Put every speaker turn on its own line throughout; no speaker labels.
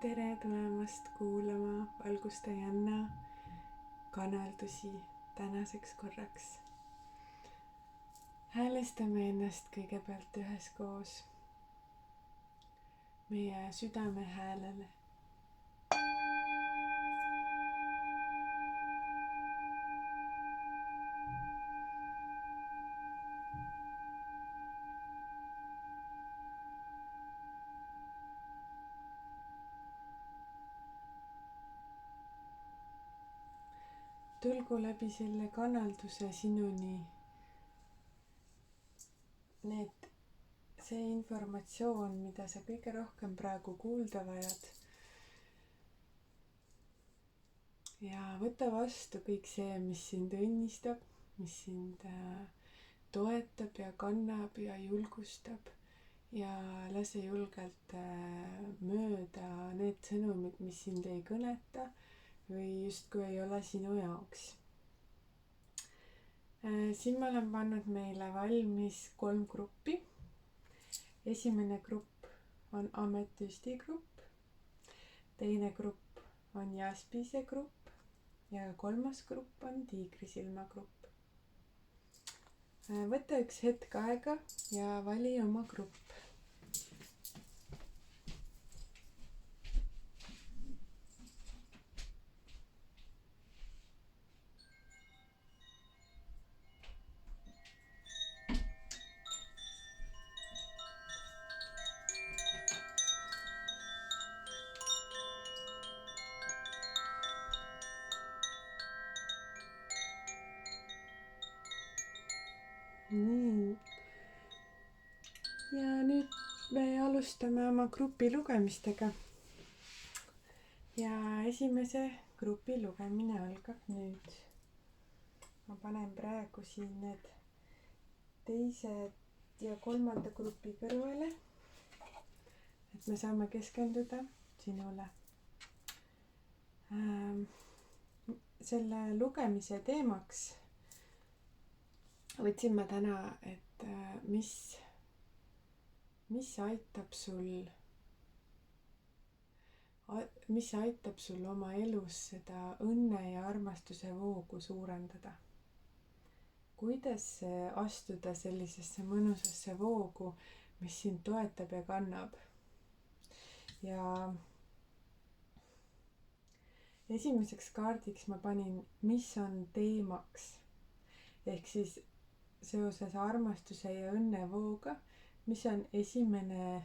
tere tulemast kuulama Valgusta Janna kanaldusi tänaseks korraks. Häälestame ennast kõigepealt üheskoos meie südame häälele. Tulgu läbi selle kanalduse sinuni see informatsioon, mida sa kõige rohkem praegu kuulda vajad. Ja võta vastu kõik see, mis sind õnnistab, mis sind toetab ja kannab ja julgustab. Ja lase julgelt mööda need sõnumid, mis sind ei kõneta või justkui ei ole sinu jaoks. Siin ma olen pannud meile valmis 3 gruppi. Esimene grupp on ametüsti grupp, teine grupp on jaspise grupp ja 3. grupp on tiigrisilma grupp. Võta üks hetk aega ja vali oma grupp. Nii. Ja nüüd me alustame oma grupi lugemistega. Ja esimese grupi lugemine algab nüüd. Ma panen praegu siin need teised ja 3. grupi kõrvale, et me saame keskenduda sinule. Selle lugemise teemaks võtsin ma täna, et mis aitab sul oma elus seda õnne ja armastuse voogu suurendada. Kuidas astuda sellisesse mõnusasse voogu, mis sind toetab ja kannab. Ja esimeseks kaardiks ma panin, mis on teemaks. Ehk siis seoses armastuse ja õnnevooga, mis on esimene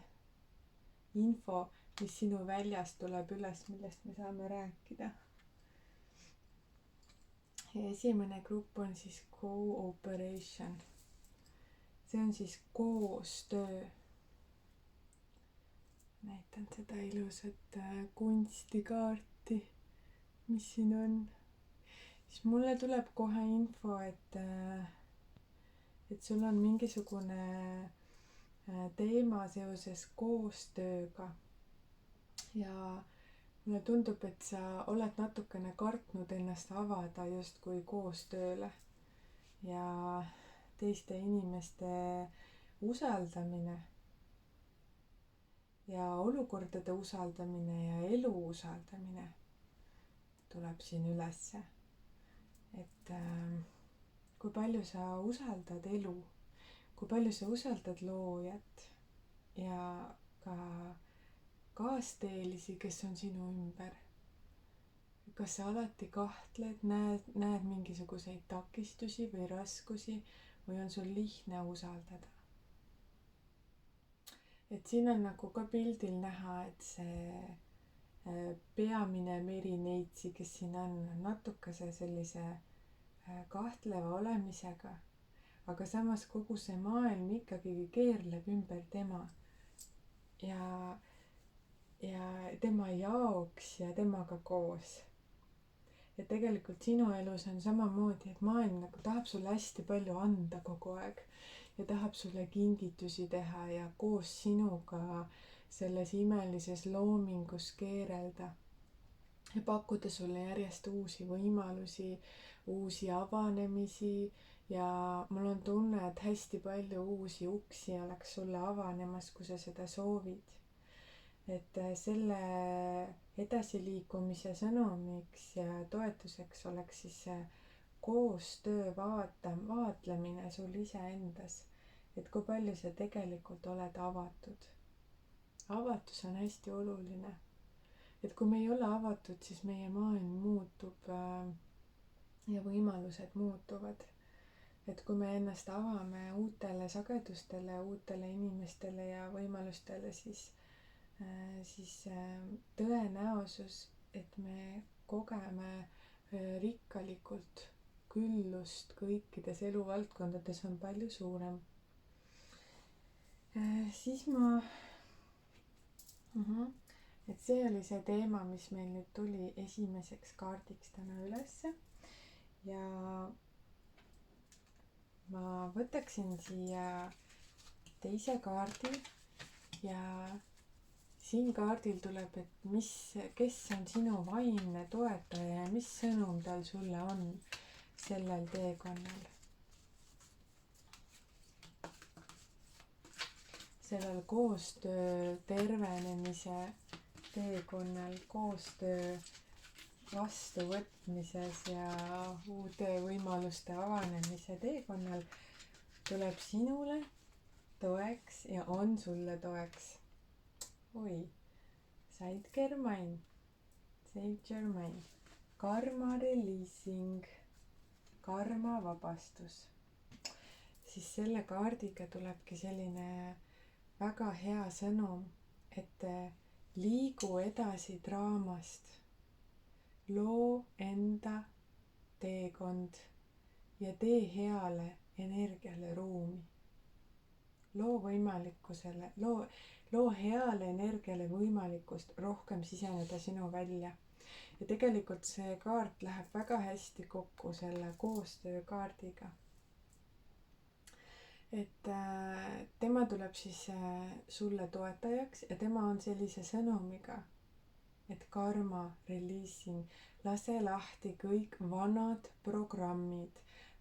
info, mis sinu väljast tuleb üles, millest me saame rääkida. Ja esimene grupp on siis cooperation. See on siis koostöö. Näitan seda ilusat kunstikaarti, mis siin on. Siis mulle tuleb kohe info, et sul on mingisugune teema seoses koostööga. Ja mulle tundub, et sa oled natukene kartnud ennast avada justkui koostööle. Ja teiste inimeste usaldamine ja olukordade usaldamine ja elu usaldamine tuleb siin ülesse. Et kui palju sa usaldad elu, kui palju sa usaldad loojat ja ka kaasteelisi, kes on sinu ümber. Kas sa alati kahtled, näed mingisuguseid takistusi või raskusi või on sul lihtne usaldada? Et siin on nagu ka pildil näha, et see peamine merineitsi, kes siin on natukese sellise kahtleva olemisega, aga samas kogu see maailm ikkagi keerleb ümber tema ja tema jaoks ja temaga koos. Ja tegelikult sinu elus on samamoodi, et maailm nagu tahab sulle hästi palju anda kogu aeg ja tahab sulle kingitusi teha ja koos sinuga selles imelises loomingus keerelda ja pakkuda sulle järjest uusi võimalusi, uusi avanemisi ja mul on tunne, et hästi palju uusi uksi oleks sulle avanemas, kui sa seda soovid. et selle edasiliikumise sõnumiks ja toetuseks oleks siis see koostöö vaatlemine sul iseendas, et kui palju sa tegelikult oled avatud. Avatus on hästi oluline, et kui me ei ole avatud, siis meie maailm muutub ja võimalused muutuvad. Et kui me ennast avame uutele sagedustele, uutele inimestele ja võimalustele, siis tõenäosus, et me kogeme rikkalikult küllust kõikides eluvaldkondades on palju suurem. Siis ma et see oli see teema, mis meil nüüd tuli esimeseks kaardiks täna ülesse ja ma võtaksin siia teise kaardi ja siin kaardil tuleb, et kes on sinu vaimne toetaja ja mis sõnum tal sulle on sellel teekonnal. Sellel koostöö tervenemise teekonnal, koostöö vastuvõtmises ja uute võimaluste avanemise teekonnal tuleb sinule toeks ja on sulle toeks. Oi, Saint Germain, karma releasing, karma vabastus. Siis selle kaardiga tulebki selline väga hea sõnum, et liigu edasi draamast, loo enda teekond ja tee heale energiale ruumi. Loo võimalikkusele, loo heale energiale võimalikkust rohkem siseneda sinu välja. Ja tegelikult see kaart läheb väga hästi kokku selle koostöökaardiga. Et tema tuleb siis sulle toetajaks ja tema on sellise sõnumiga, et karma releasing, lase lahti kõik vanad programmid,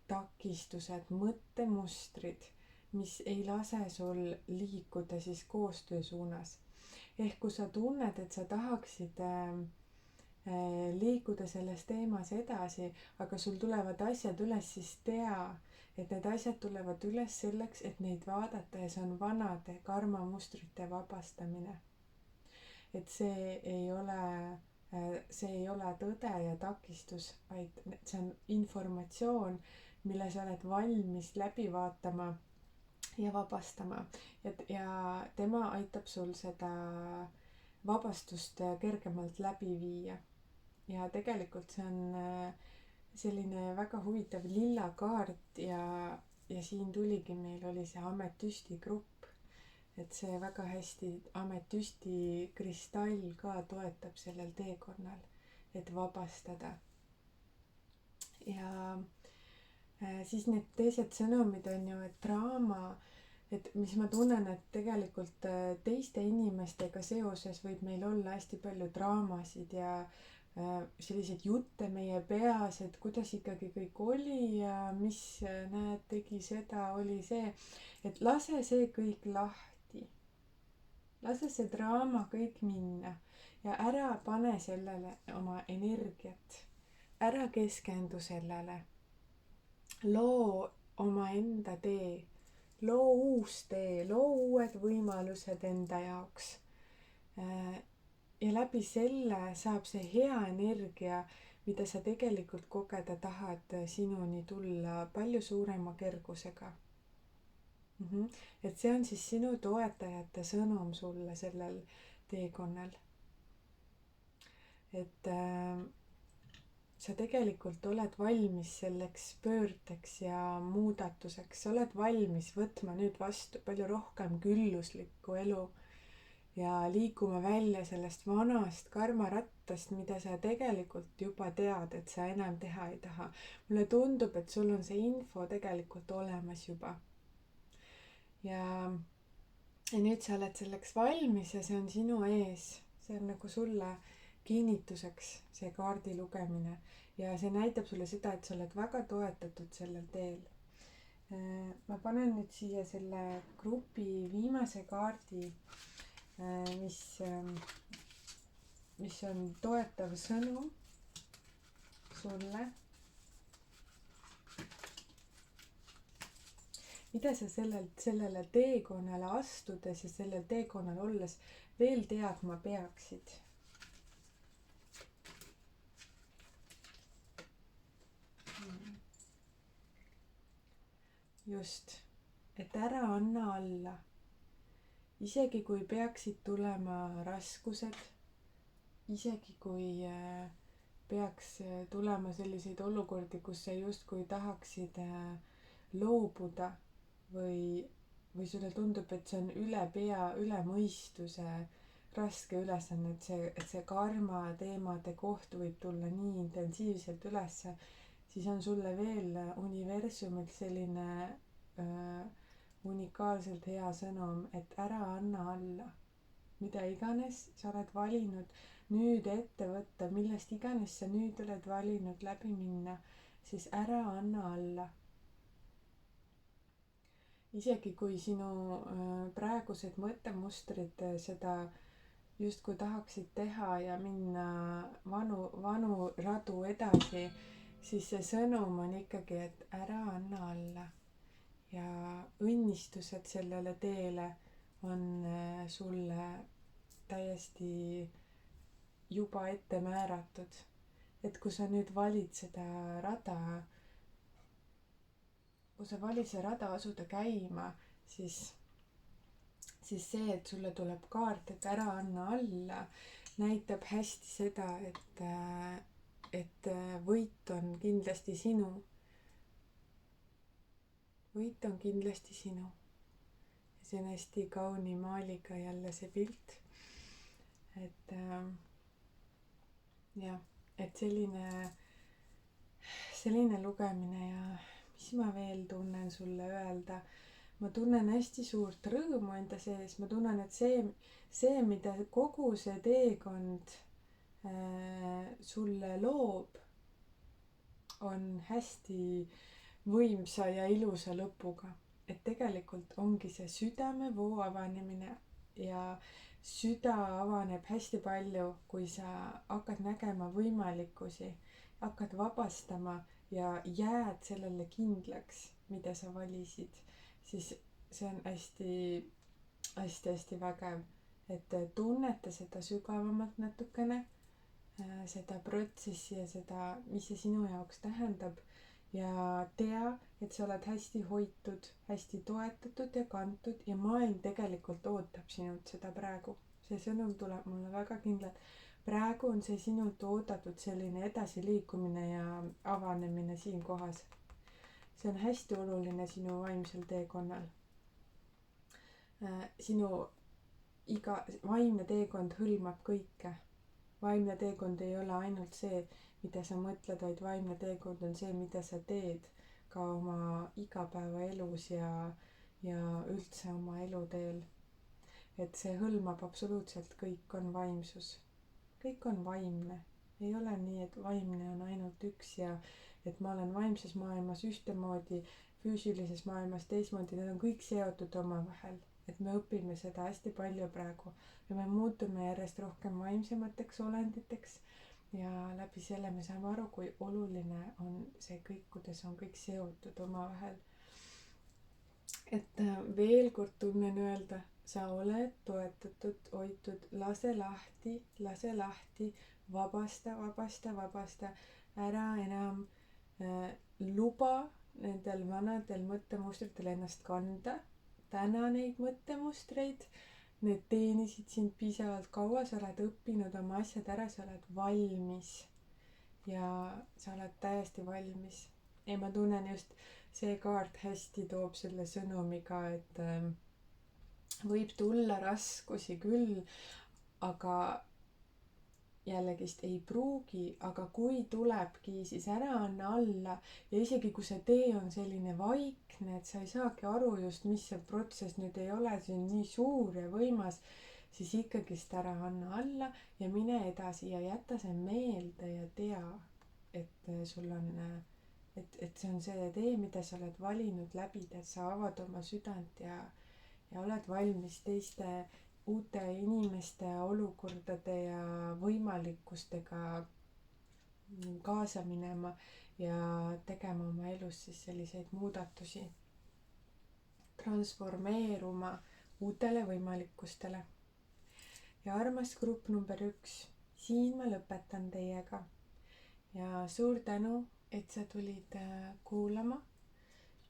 takistused, mõttemustrid, mis ei lase sul liikuda siis koostöö suunas. Ehk kui sa tunned, et sa tahaksid liikuda selles teemas edasi, aga sul tulevad asjad üles, siis tea, et need asjad tulevad üles selleks, et neid vaadata ja see on vanade karmamustrite vabastamine. Et see ei ole tõde ja takistus, vaid see on informatsioon, mille sa oled valmis läbi vaatama ja vabastama. Ja tema aitab sul seda vabastust kergemalt läbi viia. Ja tegelikult see on selline väga huvitav lilla kaart ja siin tuligi, meil oli see ametüsti grupp. Et see väga hästi, ametüsti kristall ka toetab sellel teekonnal, et vabastada. Ja siis need teised sõnumid on ju, et draama, et mis ma tunnen, et tegelikult teiste inimestega seoses võib meil olla hästi palju draamasid ja selliseid jutte meie peas, et kuidas ikkagi kõik oli ja mis näed, tegi seda, oli see, et lase see kõik lahti. Lase see draama kõik minna ja ära pane sellele oma energiat. Ära keskendu sellele. Loo omaenda tee. Loo uus tee, loo uued võimalused enda jaoks. Ja läbi selle saab see hea energia, mida sa tegelikult kogeda tahad, sinuni tulla palju suurema kergusega. Et see on siis sinu toetajate sõnum sulle sellel teekonnal. Et sa tegelikult oled valmis selleks pöördeks ja muudatuseks. Sa oled valmis võtma nüüd vastu palju rohkem külluslikku elu ja liikuma välja sellest vanast karmarattast, mida sa tegelikult juba tead, et sa enam teha ei taha. Mulle tundub, et sul on see info tegelikult olemas juba. Ja nüüd sa oled selleks valmis ja see on sinu ees. See on nagu sulle kinnituseks, see kaardi lugemine. Ja see näitab sulle seda, et sa oled väga toetatud sellel teel. Ma panen nüüd siia selle grupi viimase kaardi mis, mis on toetav sõnum sulle. mida sa sellele teekonnale astudes ja sellel teekonnal olles veel teadma peaksid? just, et ära anna alla. isegi kui peaksid tulema raskused, isegi kui peaks tulema selliseid olukordi, kus sa justkui tahaksid loobuda või sulle tundub, et see on üle pea, üle mõistuse raske ülesanne, et see karma teemade koht võib tulla nii intensiivselt ülesse, siis on sulle veel universumilt selline unikaalselt hea sõnum, et ära anna alla. mida iganes sa oled valinud nüüd ette võtta, millest iganes sa nüüd oled valinud läbi minna, siis ära anna alla. isegi kui sinu praegused mõttemustrid seda justkui tahaksid teha ja minna vanu radu edasi, siis see sõnum on ikkagi, et ära anna alla. ja õnnistused sellele teele on sulle täiesti juba ette määratud. et kui sa nüüd valid seda rada, kui sa valid see rada asuda käima, siis see, et sulle tuleb kaart, et ära anna alla, näitab hästi seda, et võit on kindlasti sinu. võit on kindlasti sinu. ja see on hästi kauni maaliga jälle see pilt. et jah, et selline lugemine ja mis ma veel tunnen sulle öelda. ma tunnen hästi suurt rõõmu enda sees, ma tunnen, et see, mida kogu see teekond sulle loob, on hästi võimsa ja ilusa lõpuga. et tegelikult ongi see südamevoo avanemine ja süda avaneb hästi palju, kui sa hakkad nägema võimalikkusi, hakkad vabastama ja jääd sellele kindlaks, mida sa valisid, siis see on hästi vägev, et tunneta seda sügavamalt natukene, seda protsessi ja seda, mis see sinu jaoks tähendab ja tea, et sa oled hästi hoitud, hästi toetatud ja kantud ja maailm tegelikult ootab sinult seda praegu. see sõnum tuleb mulle väga kindlalt. praegu on see sinult oodatud selline edasiliikumine ja avanemine siin kohas. see on hästi oluline sinu vaimsel teekonnal. sinu vaimne teekond hõlmab kõike. vaimne teekond ei ole ainult see, mida sa mõtled, vaid vaimne teekond on see, mida sa teed ka oma igapäevaelus ja üldse oma eluteel. et see hõlmab absoluutselt kõik, on vaimsus. kõik on vaimne. ei ole nii, et vaimne on ainult üks ja et ma olen vaimses maailmas ühtemoodi, füüsilises maailmas teistmoodi, need on kõik seotud omavahel. et me õpime seda hästi palju praegu ja me muutume järjest rohkem vaimsemateks olenditeks ja läbi selle me saame aru, kui oluline on see kõik, kuidas on kõik seotud omavahel. et veel kord tunnen öelda, sa oled toetatud, hoitud, lase lahti, vabasta, ära enam luba nendel vanadel mõttemustritel ennast kanda. täna neid mõttemustreid, need teenisid sind piisavalt kaua, sa oled õppinud oma asjad ära, sa oled valmis ja sa oled täiesti valmis. ja ma tunnen just, see kaart hästi toob selle sõnumi ka, et võib tulla raskusi küll, aga jällegist ei pruugi, aga kui tulebki, siis ära anna alla ja isegi kui see tee on selline vaikne, et sa ei saagi aru just, mis see protsess nüüd ei ole, see on nii suur ja võimas, siis ikkagist ära anna alla ja mine edasi ja jäta see meelde ja tea, et sul on, et see on see tee, mida sa oled valinud läbida, et sa avad oma südant ja oled valmis uute inimeste, olukordade ja võimalikkustega kaasa minema ja tegema oma elus siis selliseid muudatusi, transformeeruma uutele võimalikkustele. Ja armas grupp number 1, siin ma lõpetan teiega. Ja suur tänu, et sa tulid kuulama.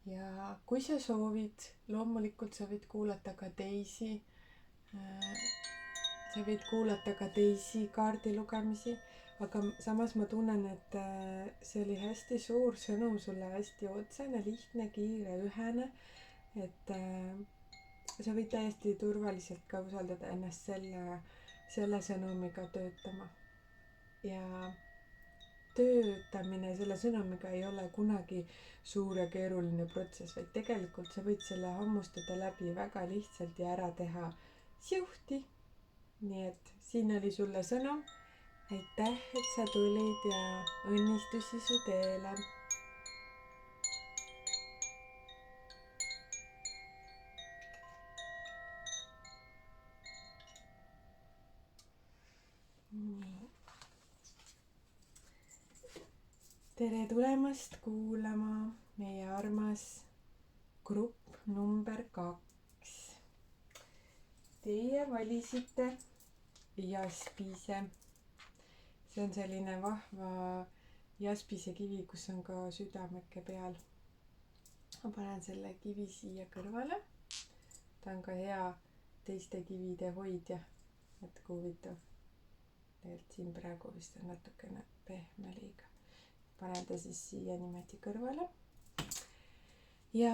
Ja kui sa soovid, loomulikult sa võid kuulata ka teisi. Sa võid kuulata ka teisi kaardilugemisi, aga samas ma tunnen, et see oli hästi suur sõnum sulle, hästi otsene, lihtne, kiire, ühene, et sa võid täiesti turvaliselt ka usaldada ennast selle sõnumiga töötama. Ja töötamine selle sõnumiga ei ole kunagi suur ja keeruline protsess, vaid tegelikult sa võid selle hammustada läbi väga lihtsalt ja ära teha siuhti. Nii et siin oli sulle sõnum. Aitäh, et sa tulid ja õnnistusi su teele. Tere tulemast kuulama meie armas grupp number 2. Teie valisite jaspise. See on selline vahva jaspise kivi, kus on ka südameke peal. Ma panen selle kivi siia kõrvale. Ta on ka hea teiste kivide hoidja. Et kui huvitav. Tegelikult siin praegu vist on natukene pehme liiga. Panen ta siis siia niimoodi kõrvale. Ja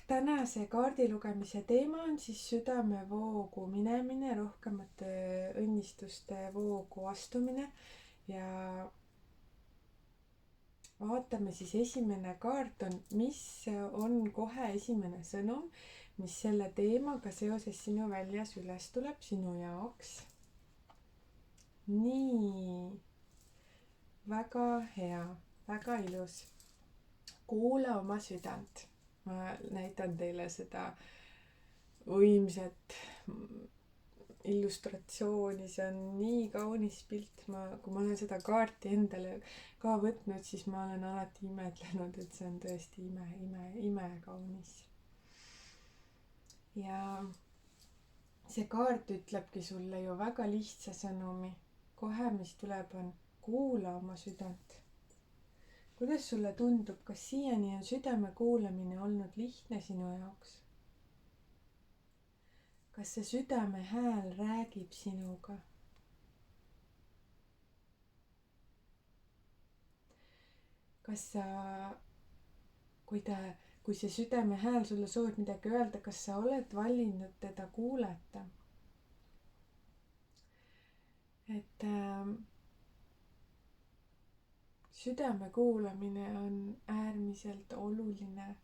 tänase kaardilugemise teema on siis südamevoogu minemine, rohkemate õnnistuste voogu astumine. Ja vaatame siis esimene kaart on, mis on kohe esimene sõnum, mis selle teemaga seoses sinu väljas üles tuleb sinu jaoks. Nii, väga hea, väga ilus. Kuula oma südant. Ma näitan teile seda võimsat illustratsiooni, see on nii kaunis pilt. Kui ma olen seda kaarti endale ka võtnud, siis ma olen alati imetlenud, et see on tõesti ime kaunis. Ja see kaart ütlebki sulle ju väga lihtsa sõnumi. Kohe, mis tuleb, on kuula oma südant. Kuidas sulle tundub, kas siiani on südame kuulamine olnud lihtne sinu jaoks? Kas see südame hääl räägib sinuga? Kas sa, kui see südame hääl sulle soovib midagi öelda, kas sa oled valinud teda kuulata? Et südame kuulamine on äärmiselt oluline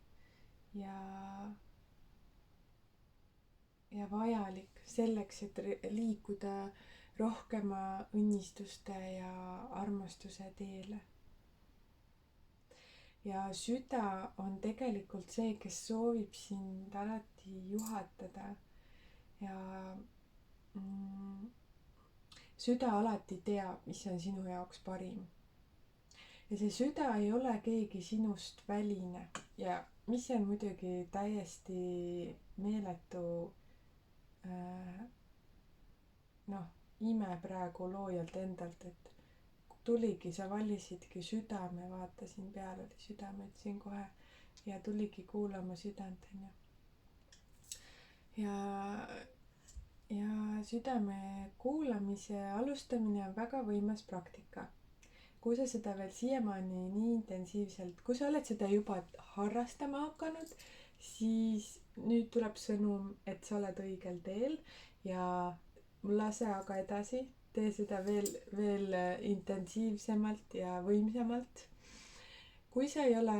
ja vajalik selleks, et liikuda rohkema õnnistuste ja armastuse teele. Ja süda on tegelikult see, kes soovib sind alati juhatada ja süda alati teab, mis on sinu jaoks parim. Ja see süda ei ole keegi sinust väline ja mis on muidugi täiesti meeletu ime praegu loojalt endalt, et tuligi, sa valisidki südame, vaatasin peale, oli südame, ütlesin kohe ja tuligi kuulama südant, onju. Ja südame kuulamise alustamine on väga võimas praktika. Kui sa seda veel siiamaani nii intensiivselt, kui sa oled seda juba harrastama hakanud, siis nüüd tuleb sõnum, et sa oled õigel teel ja lase aga edasi, tee seda veel intensiivsemalt ja võimsamalt. Kui sa ei ole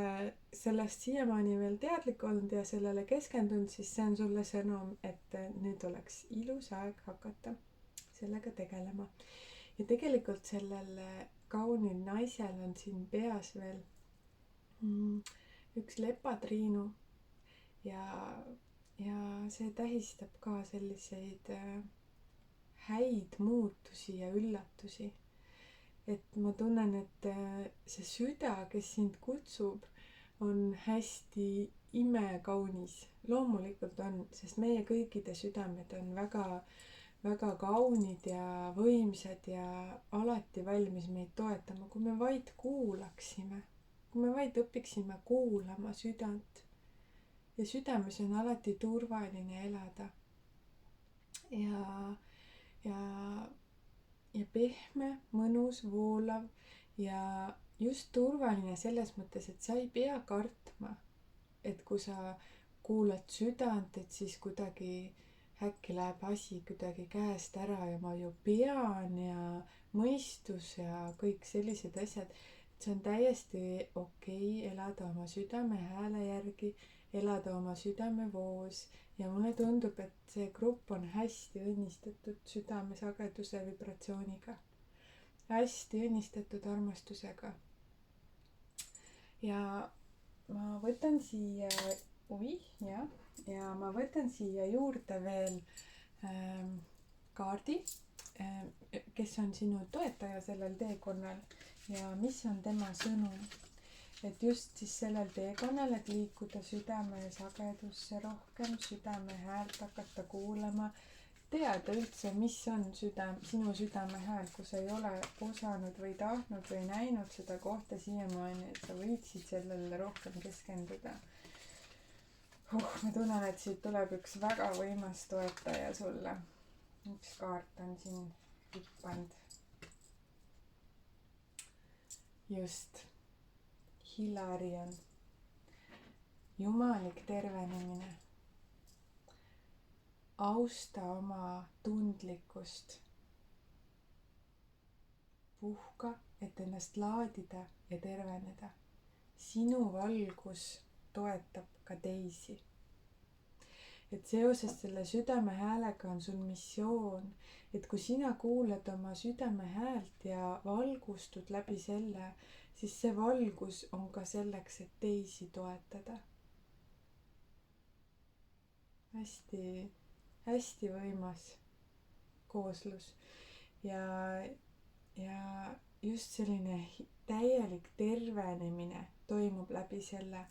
sellest siiamaani veel teadlik olnud ja sellele keskendunud, siis see on sulle sõnum, et nüüd oleks ilus aeg hakata sellega tegelema. Ja tegelikult sellele kaunil naisel on siin peas veel üks lepatriinu ja see tähistab ka selliseid häid muutusi ja üllatusi. et ma tunnen, et see süda, kes sind kutsub, on hästi imekaunis. loomulikult on, sest meie kõikide südamed on väga, väga kaunid ja võimsad ja alati valmis meid toetama, kui me vaid kuulaksime, kui me vaid õpiksime kuulama südant. ja südames on alati turvaline elada. ja, ja, ja pehme, mõnus, voolav ja just turvaline selles mõttes, et sa ei pea kartma, et kui sa kuulad südant, et siis kuidagi äkki läheb asi kuidagi käest ära ja ma ju pean ja mõistus ja kõik sellised asjad. see on täiesti okei elada oma südame hääle järgi, elada oma südame voos ja mulle tundub, et see grupp on hästi õnnistatud südamesageduse vibratsiooniga, hästi õnnistatud armastusega. ja ma võtan siia, ja ma võtan siia juurde veel kaardi, kes on sinu toetaja sellel teekonnal ja mis on tema sõnum. et just siis sellel teekonnal, et liikuda südame sagedusse rohkem, südame häält hakata kuulama, teada üldse, mis on sinu südame hääl, kui sa ei ole osanud või tahtnud või näinud seda kohta siiamaani, et sa võiksid sellele rohkem keskenduda. Ma tunnen, et siit tuleb üks väga võimas toetaja sulle. üks kaart on siin hüppanud. just. Hilarion. jumalik tervenemine. austa oma tundlikkust. puhka, et ennast laadida ja terveneda. sinu valgus toetab ka teisi. et seoses selle südame häälega on sul missioon, et kui sina kuulad oma südame häält ja valgustud läbi selle, siis see valgus on ka selleks, et teisi toetada. hästi, hästi võimas kooslus ja just selline täielik tervenemine toimub läbi selle.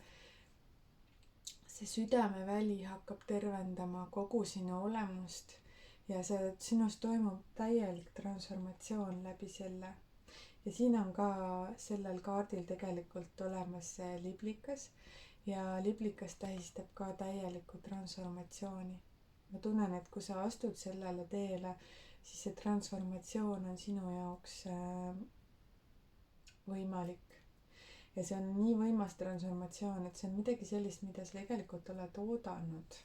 see südameväli hakkab tervendama kogu sinu olemust ja sinus toimub täielik transformatsioon läbi selle. ja siin on ka sellel kaardil tegelikult olemas see liblikas ja liblikas tähistab ka täielikku transformatsiooni. ma tunnen, et kui sa astud sellele teele, siis see transformatsioon on sinu jaoks võimalik. ja see on nii võimas transformatsioon, et see on midagi sellist, mida sa tegelikult oled oodanud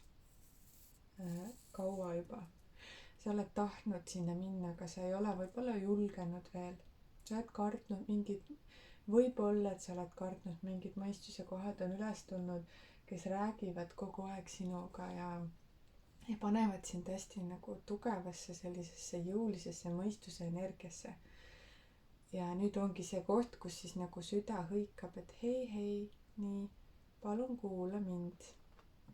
kaua juba. sa oled tahtnud sinna minna, aga sa ei ole võib-olla julgenud veel. sa oled kartnud võib-olla, et sa oled kartnud mingid mõistuse kohad on üles tulnud, kes räägivad kogu aeg sinuga ja panevad sind hästi nagu tugevasse sellisesse jõulisesse mõistuse energiasse. ja nüüd ongi see koht, kus siis nagu süda hõikab, et hei, nii, palun kuula mind.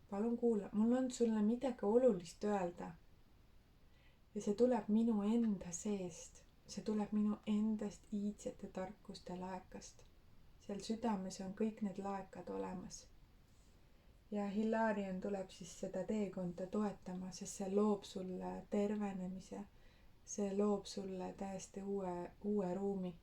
palun kuula, mul on sulle midagi olulist öelda. ja see tuleb minu enda seest. see tuleb minu endast iidsete tarkuste laekast. seal südames on kõik need laekad olemas. ja Hilarion tuleb siis seda teekonda toetama, sest see loob sulle tervenemise. see loob sulle täiesti uue ruumi.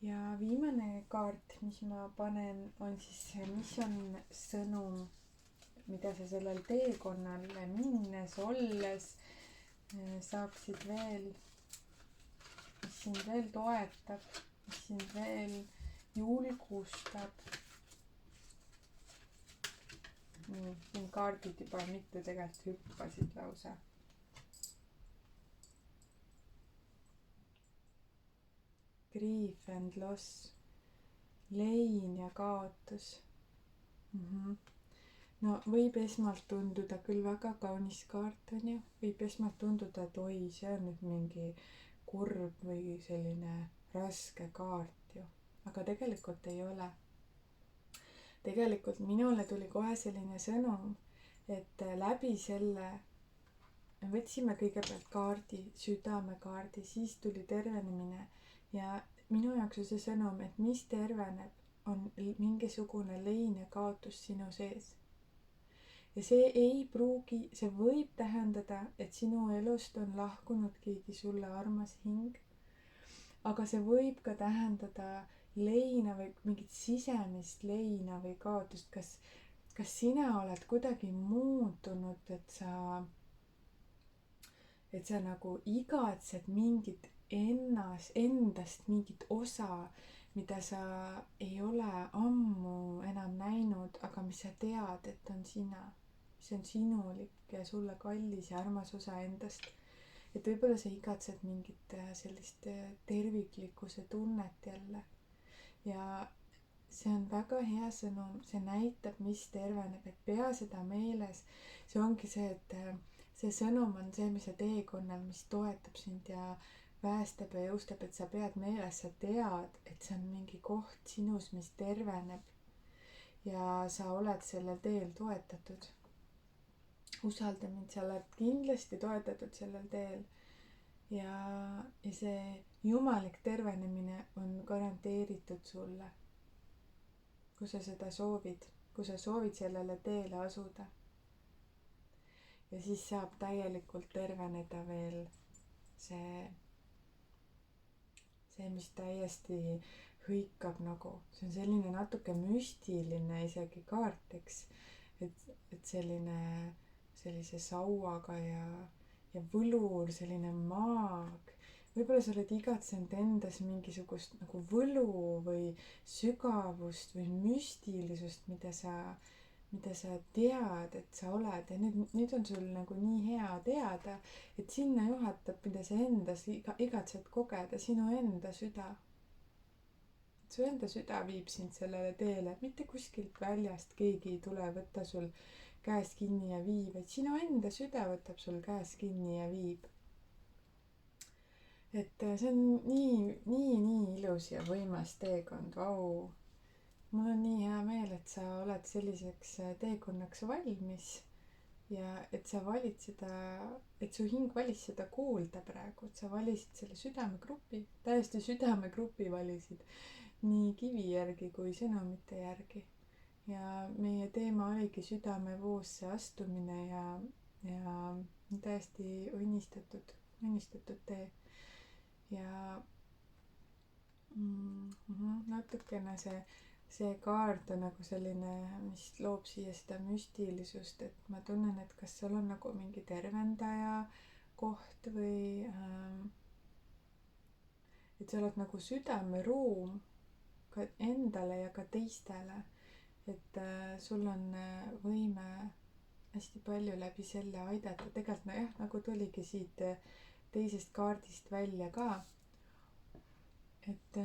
ja viimane kaart, mis ma panen, on siis see, mis on sõnum, mida sa sellel teekonnal minnes, olles saaksid veel, mis sind veel toetab, mis sind veel julgustab. siin kaardid juba mitu tegelikult hüppasid lausa. Grief and loss, lein ja kaotus. no võib esmalt tunduda küll väga kaunis kaart, on ju, võib esmalt tunduda, et oi, see on nüüd mingi kurb või selline raske kaart ju, aga tegelikult ei ole. tegelikult minule tuli kohe selline sõnum, et läbi selle võtsime kõigepealt kaardi, südamekaardi, siis tuli tervenemine ja minu jaoks on see sõnum, et mis terveneb, on mingisugune leine kaotus sinu sees. Ja see võib tähendada, et sinu elust on lahkunud keegi sulle armas hing, aga see võib ka tähendada leina või mingit sisemist leina või kaotust, kas sina oled kuidagi muutunud, et sa nagu igatsed mingit endast mingit osa, mida sa ei ole ammu enam näinud, aga mis sa tead, et on sina, mis on sinulik ja sulle kallis ja armas osa endast. Et võib-olla sa igatsed mingit sellist terviklikkuse tunnet jälle ja see on väga hea sõnum, see näitab, mis terveneb, et pea seda meeles. See ongi see, et see sõnum on see, mis sa teekonnal, mis toetab sind ja päästab ja jõustab, et sa pead meeles, sa tead, et see on mingi koht sinus, mis terveneb ja sa oled sellel teel toetatud. Usalda mind, sa oled kindlasti toetatud sellel teel ja see jumalik tervenemine on garanteeritud sulle, kui sa seda soovid, kui sa soovid sellele teele asuda. Ja siis saab täielikult terveneda veel see, mis täiesti hõikab nagu, see on selline natuke müstiline isegi kaart, eks, et sellise sauaga ja võlur, selline maag. Võib-olla sa oled igatsenud endas mingisugust nagu võlu või sügavust või müstilisust, mida sa tead, et sa oled ja nüüd on sul nagu nii hea teada, et sinna juhatab, mida sa endas igatsed kogeda, sinu enda süda. Su enda süda viib sind sellele teele, mitte kuskilt väljast keegi ei tule võtta sul käest kinni ja viib, et sinu enda süda võtab sul käest kinni ja viib. Et see on nii ilus ja võimas teekond, vau. Mul on nii hea meel, et sa oled selliseks teekonnaks valmis ja et sa valid seda, et su hing valis seda kuulda praegu, et sa valisid selle südamegrupi, täiesti südamegrupi valisid nii kivi järgi kui sõnumite järgi. Ja meie teema oligi südamevoosse astumine ja täiesti õnnistatud tee. Ja natukene see kaart on nagu selline, mis loob siia seda müstilisust, et ma tunnen, et kas seal on nagu mingi tervendaja koht või et sa oled nagu südameruum ka endale ja ka teistele. Et sul on võime hästi palju läbi selle aidata, tegelikult no jah, nagu tuligi siit teisest kaardist välja ka, et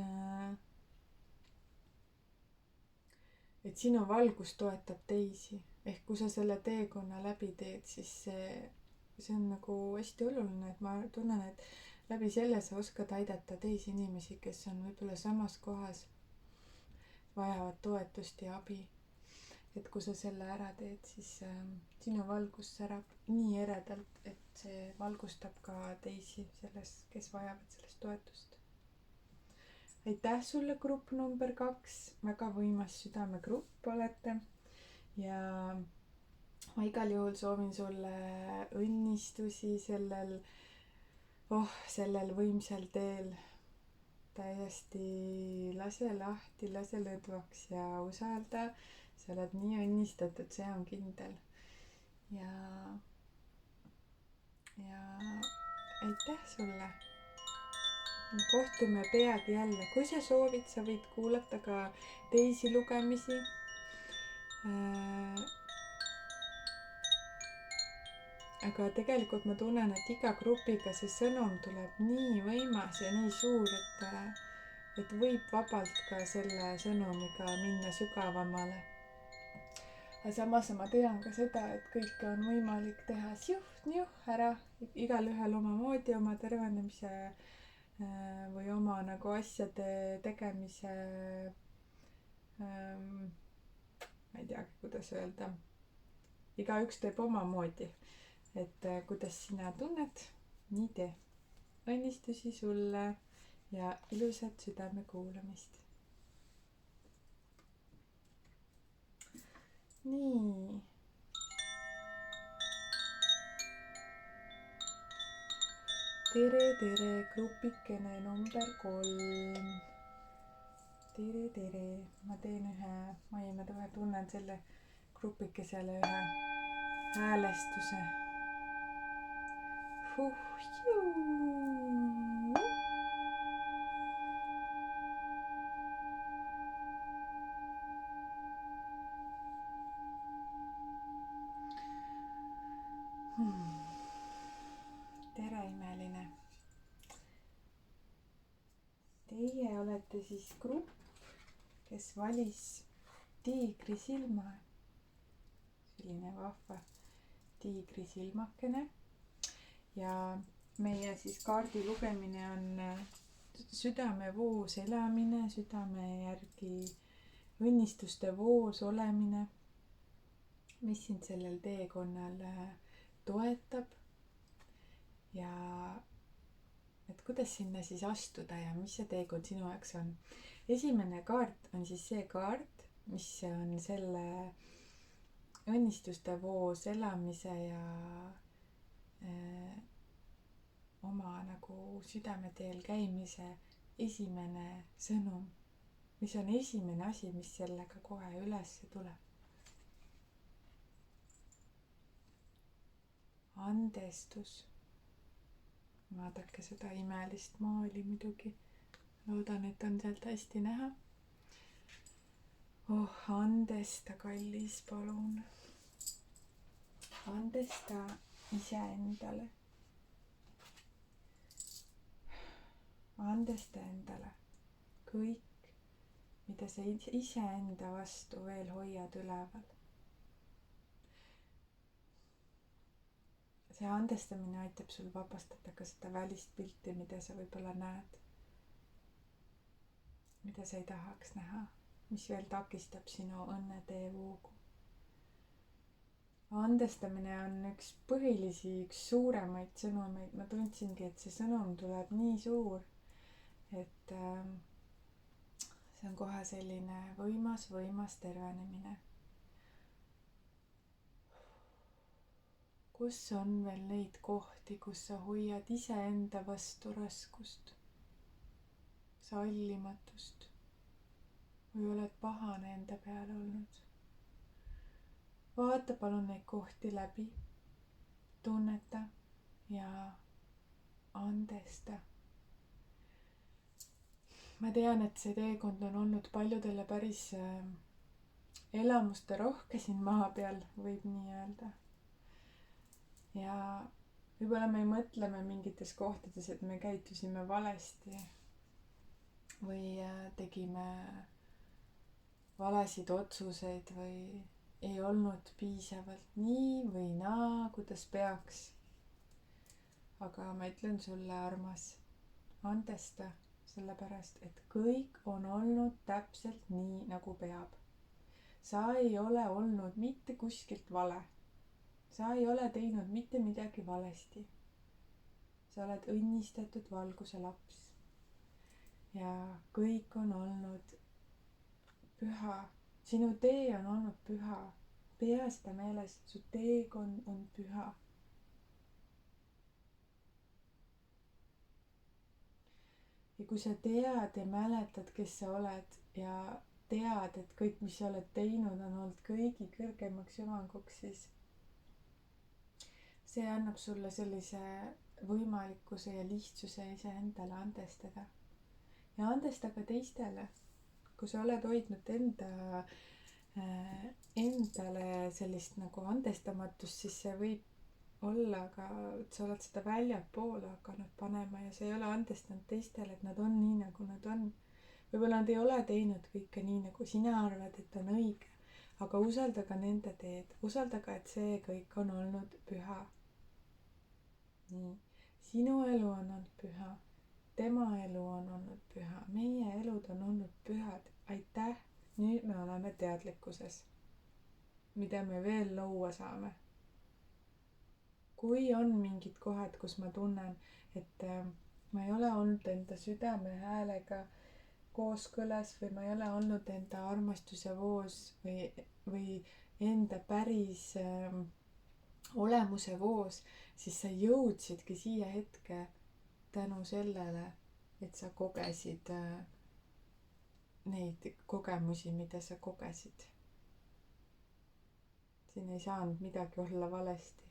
sinu valgus toetab teisi, ehk kui sa selle teekonna läbi teed, siis see on nagu hästi oluline, et ma tunnen, et läbi selle sa oskad aidata teisi inimesi, kes on võib-olla samas kohas, vajavad toetust ja abi. Et kui sa selle ära teed, siis sinu valgus särab nii eredalt, et see valgustab ka teisi selles, kes vajavad sellest toetust. Aitäh sulle, grupp number 2, väga võimas südamegrupp olete ja ma igal juhul soovin sulle õnnistusi sellel võimsal teel. Täiesti lase lahti, lase lõdvaks ja usalda. Sa oled nii õnnistatud, see on kindel. Ja aitäh sulle. Kohtume peagi jälle. Kui sa soovid, sa võid kuulata ka teisi lugemisi. Aga tegelikult ma tunnen, et iga grupiga see sõnum tuleb nii võimas ja nii suur, et võib vabalt ka selle sõnumiga minna sügavamale. Aga samas ma tean ka seda, et kõike on võimalik teha siuh-niuh ära, igalühel omamoodi oma tervenemise või oma nagu asjade tegemise, ma ei teagi, kuidas öelda, igaüks teeb omamoodi. et kuidas sina tunned, nii tee. õnnistusi sulle ja ilusat südame kuulamist. nii. tere, grupikene number 3. tere. Ma teen ma tunnen selle grupikesele ühe häälestuse. tere, imeline. Teie olete siis grupp, kes valis tiigrisilma. selline vahva tiigrisilmakene. ja meie siis kaardi lugemine on südame voos elamine, südame järgi õnnistuste voos olemine, mis sind sellel teekonnal toetab ja et kuidas sinna siis astuda ja mis see teekond sinu jaoks on. Esimene kaart on siis see kaart, mis on selle õnnistuste voos elamise ja oma nagu südameteel käimise esimene sõnum, mis on esimene asi, mis sellega kohe üles tuleb. Andestus. Vaadake seda imelist maali muidugi. Loodan, et on sealt hästi näha. Andesta, kallis, palun. Andesta iseendale. Andesta endale kõik, mida sa iseenda vastu veel hoiad üleval. See andestamine aitab sul vabastada ka seda välist pilti, mida sa võib-olla näed, mida sa ei tahaks näha, mis veel takistab sinu õnneteevoogu. Andestamine on üks põhilisi, üks suuremaid sõnumeid. Ma tundsingi, et see sõnum tuleb nii suur, et see on kohe selline võimas tervenemine. Kus on veel neid kohti, kus sa hoiad iseenda vastu raskust, sallimatust või oled pahane enda peale olnud? Vaata palun neid kohti läbi, tunneta ja andesta. Ma tean, et see teekond on olnud paljudele päris elamuste rohke siin maa peal, võib nii öelda. Ja võib-olla me mõtleme mingites kohtades, et me käitusime valesti või tegime valesid otsuseid või ei olnud piisavalt nii või naa, kuidas peaks. Aga ma ütlen sulle, armas, andesta, sellepärast, et kõik on olnud täpselt nii, nagu peab. Sa ei ole olnud mitte kuskilt vale. Sa ei ole teinud mitte midagi valesti. Sa oled õnnistatud valguse laps. Ja kõik on olnud püha. Sinu tee on olnud püha. Pea seda meeles, su teekond on püha. Ja kui sa tead ja mäletad, kes sa oled ja tead, et kõik, mis sa oled teinud, on olnud kõigi kõrgemaks hüvanguks, siis see annab sulle sellise võimalikkuse ja lihtsuse iseendale andestada. Ja andesta ka teistele. Kui sa oled hoidnud endale sellist nagu andestamatust, siis see võib olla ka, et sa oled seda väljapoole hakanud panema ja sa ei ole andestanud teistele, et nad on nii, nagu nad on. Võib-olla nad ei ole teinud kõike nii, nagu sina arvad, et on õige. Aga usalda ka nende teed. Usalda ka, et see kõik on olnud püha. Nii, sinu elu on olnud püha, tema elu on olnud püha, meie elud on olnud pühad. Aitäh, nüüd me oleme teadlikkuses, mida me veel luua saame. kui on mingid kohad, kus ma tunnen, et ma ei ole olnud enda südame häälega kooskõlas või ma ei ole olnud enda armastuse voos või enda päris olemuse voos, siis sa jõudsidki siia hetke tänu sellele, et sa kogesid neid kogemusi, mida sa kogesid. siin ei saanud midagi olla valesti.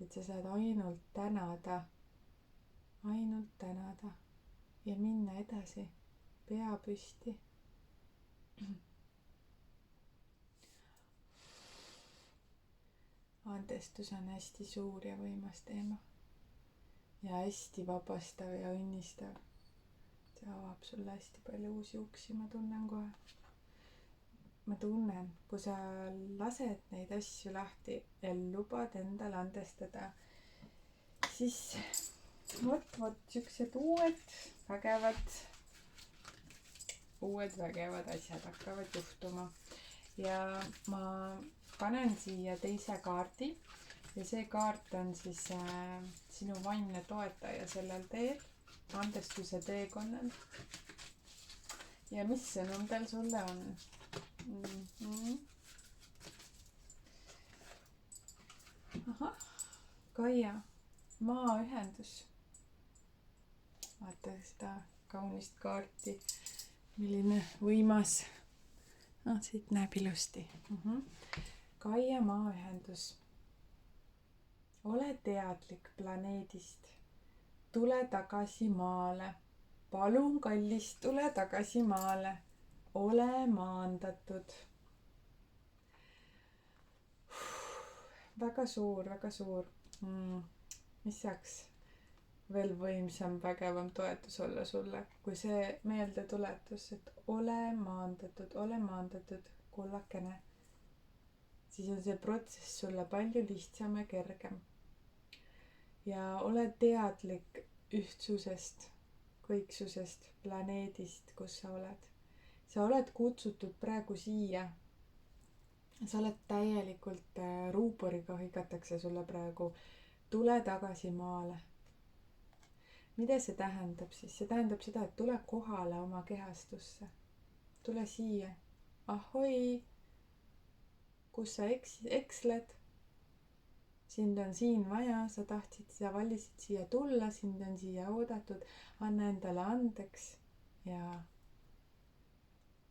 et sa saad ainult tänada ja minna edasi, pea püsti. andestus on hästi suur ja võimas teema ja hästi vabastav ja õnnistav. see avab sulle hästi palju uusi uksi, ma tunnen kohe. ma tunnen, kui sa lased neid asju lahti ja lubad endale andestada, siis vot siuksed uued vägevad asjad hakkavad juhtuma. ja ma panen siia teise kaardi ja see kaart on siis sinu vaimne toetaja sellel teel, andestuse teekonnal. ja mis sõnum tal sulle on? ahah, Kaia, maaühendus. vaata seda kaunist kaarti, milline võimas. siit näeb ilusti. Kaia, maaühendus. ole teadlik planeedist. tule tagasi maale. palun, kallis, tule tagasi maale. ole maandatud. väga suur. mis saaks veel võimsam, vägevam toetus olla sulle, kui see meeldetuletus, et ole maandatud, kullakene. siis on see protsess sulle palju lihtsam ja kergem. ja ole teadlik ühtsusest, kõiksusest, planeedist, kus sa oled. sa oled kutsutud praegu siia. sa oled täielikult ruuporiga hõigatakse sulle praegu. tule tagasi maale. mida see tähendab siis? see tähendab seda, et tule kohale oma kehastusse. tule siia. ahoi, kus sa eksled? sind on siin vaja, sa valisid siia tulla, sind on siia oodatud. anna endale andeks ja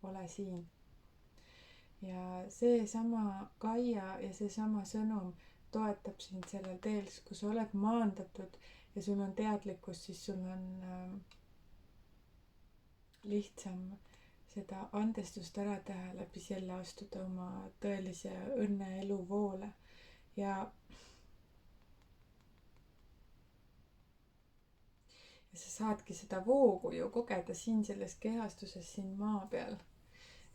ole siin. ja seesama Kaia ja seesama sõnum toetab sind sellel teel, kui sa oled maandatud ja sul on teadlikkus, siis sul on lihtsam seda andestust ära teha, läbi selle astuda oma tõelise õnne elu voole. ja sa saadki seda voogu ju kogeda siin selles kehastuses, siin maa peal.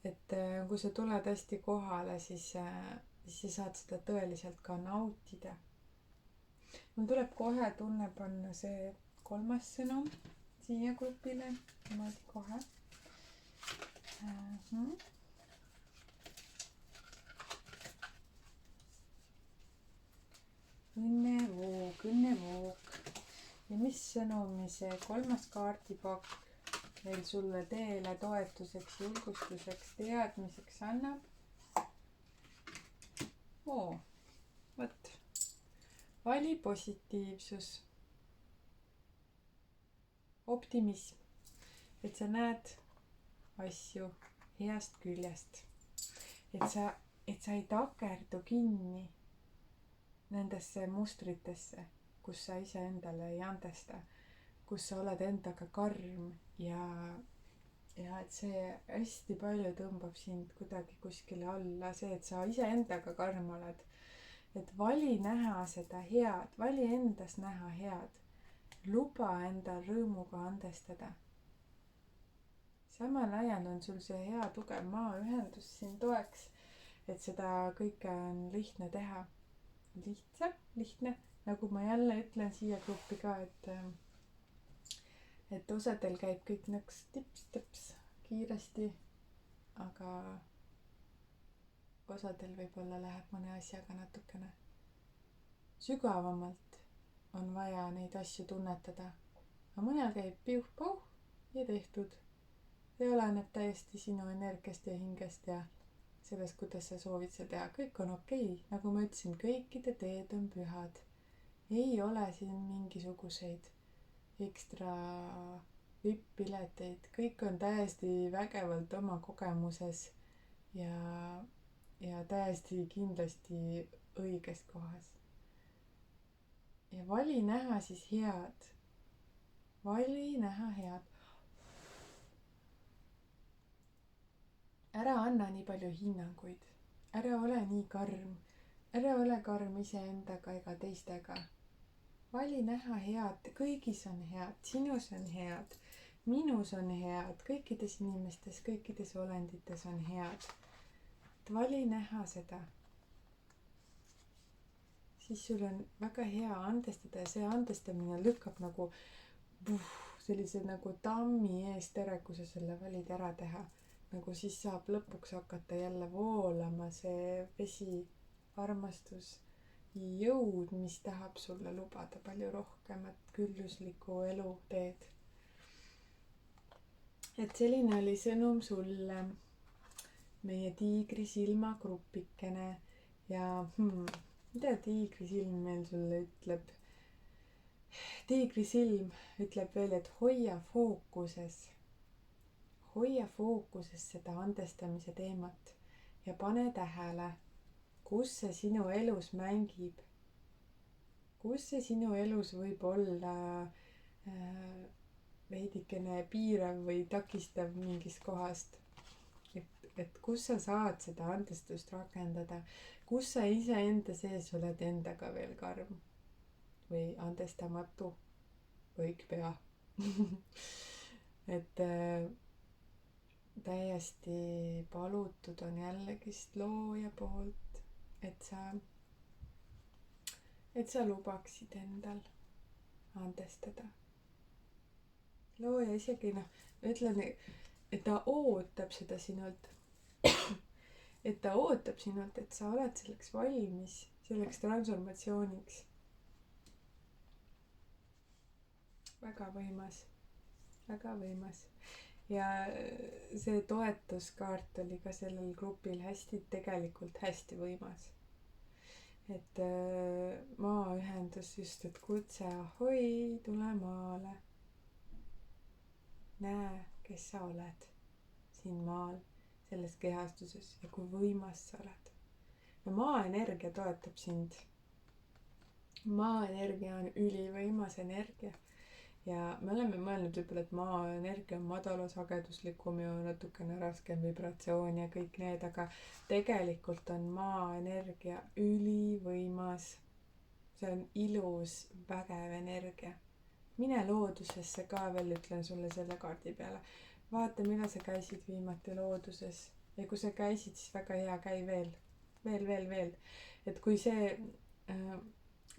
et kui sa tuled hästi kohale, siis sa saad seda tõeliselt ka nautida. mul tuleb kohe tunne panna see 3. sõnum siia grupile, niimoodi kohe. õnnevoog. ja mis sõnumi see 3. kaardipakk veel sulle teele toetuseks, julgustuseks, teadmiseks annab? vot, vali positiivsus, optimism, et sa näed asju heast küljest, et sa ei takerdu kinni nendesse mustritesse, kus sa iseendale ei andesta, kus sa oled endaga karm ja et see hästi palju tõmbab sind kuidagi kuskile alla, see, et sa iseendaga karm oled. et vali näha seda head, vali endas näha head. luba endal rõõmuga andestada. samal ajal on sul see hea tugev maaühendus siin toeks, et seda kõike on lihtne teha. lihtne, nagu ma jälle ütlen siia gruppi ka, et osadel käib kõik nõks tips kiiresti, aga osadel võib-olla läheb mõne asjaga natukene sügavamalt on vaja neid asju tunnetada. aga mõnel käib piuh-pauh ja tehtud. see oleneb täiesti sinu energiast ja hingest ja sellest, kuidas sa soovid seda teha. kõik on okei. nagu ma ütlesin, kõikide teed on pühad. ei ole siin mingisuguseid ekstra vipp-pileteid. kõik on täiesti vägevalt oma kogemuses ja täiesti kindlasti õiges kohas. ja vali näha siis head. vali näha head. ära anna nii palju hinnanguid. ära ole nii karm. ära ole karm iseendaga ega teistega. vali näha head. kõigis on head. sinus on head. minus on head. kõikides inimestes, kõikides olendites on head. et vali näha seda. siis sul on väga hea andestada ja see andestamine lükkab nagu sellise nagu tammi eest ära, kui sa selle valid ära teha. nagu siis saab lõpuks hakata jälle voolama see vesi, armastus, jõud, mis tahab sulle lubada palju rohkemat külluslikku eluteed. et selline oli sõnum sulle, meie tiigri silmagrupikene ja mida tiigrisilm meil sulle ütleb? tiigrisilm ütleb veel, et hoia fookuses seda andestamise teemat ja pane tähele, kus see sinu elus mängib. kus see sinu elus võib olla veidikene piirav või takistav mingist kohast. et kus sa saad seda andestust rakendada, kus sa iseenda sees oled endaga veel karm või andestamatu või pea. et täiesti palutud on jällegist looja poolt, et sa lubaksid endal andestada. looja isegi ütlen, et ta ootab seda sinult. et ta ootab sinult, et sa oled selleks valmis, selleks transformatsiooniks. väga võimas, väga võimas. ja see toetuskaart oli ka sellel grupil tegelikult hästi võimas. et maaühendus just, et kutse, ahoi, tule maale. näe, kes sa oled siin maal, selles kehastuses ja kui võimas sa oled. ja maaenergia toetab sind. maaenergia on ülivõimas energia ja me oleme mõelnud võib-olla, et maaenergia on madalasageduslikum ja natukene raskem vibratsioon ja kõik need, aga tegelikult on maaenergia ülivõimas. see on ilus, vägev energia. mine loodusesse ka veel, ütlen sulle selle kaardi peale. vaata, millal sa käisid viimati looduses ja kui sa käisid, siis väga hea, käi veel. et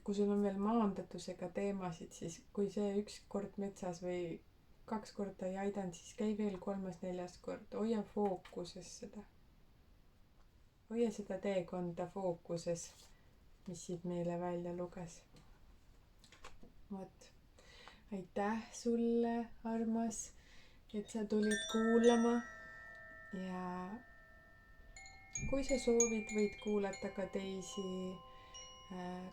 kui sul on veel maandatusega teemasid, siis kui see 1 kord metsas või 2 korda ei aidanud, siis käi veel 3.-4. kord. hoia fookuses seda. hoia seda teekonda fookuses, mis siit meile välja luges. vot. aitäh sulle, armas, et sa tulid kuulama ja kui sa soovid, võid kuulata ka teisi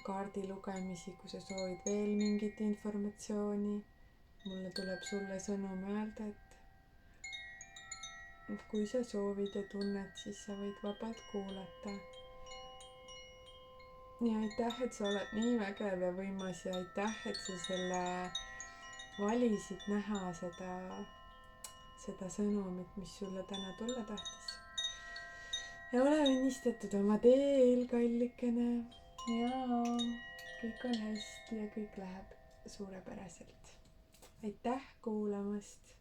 kaardi lugemisi, kui sa soovid veel mingit informatsiooni. mulle tuleb sulle sõnum öelda, et kui sa soovid ja tunned, siis sa võid vabalt kuulata. ja aitäh, et sa oled nii vägev ja võimas ja aitäh, et sa selle valisid näha seda sõnumit, mis sulle täna tulla tahtis. ja ole õnnistatud oma teel, kallikene. ja kõik on hästi ja kõik läheb suurepäraselt. aitäh kuulamast.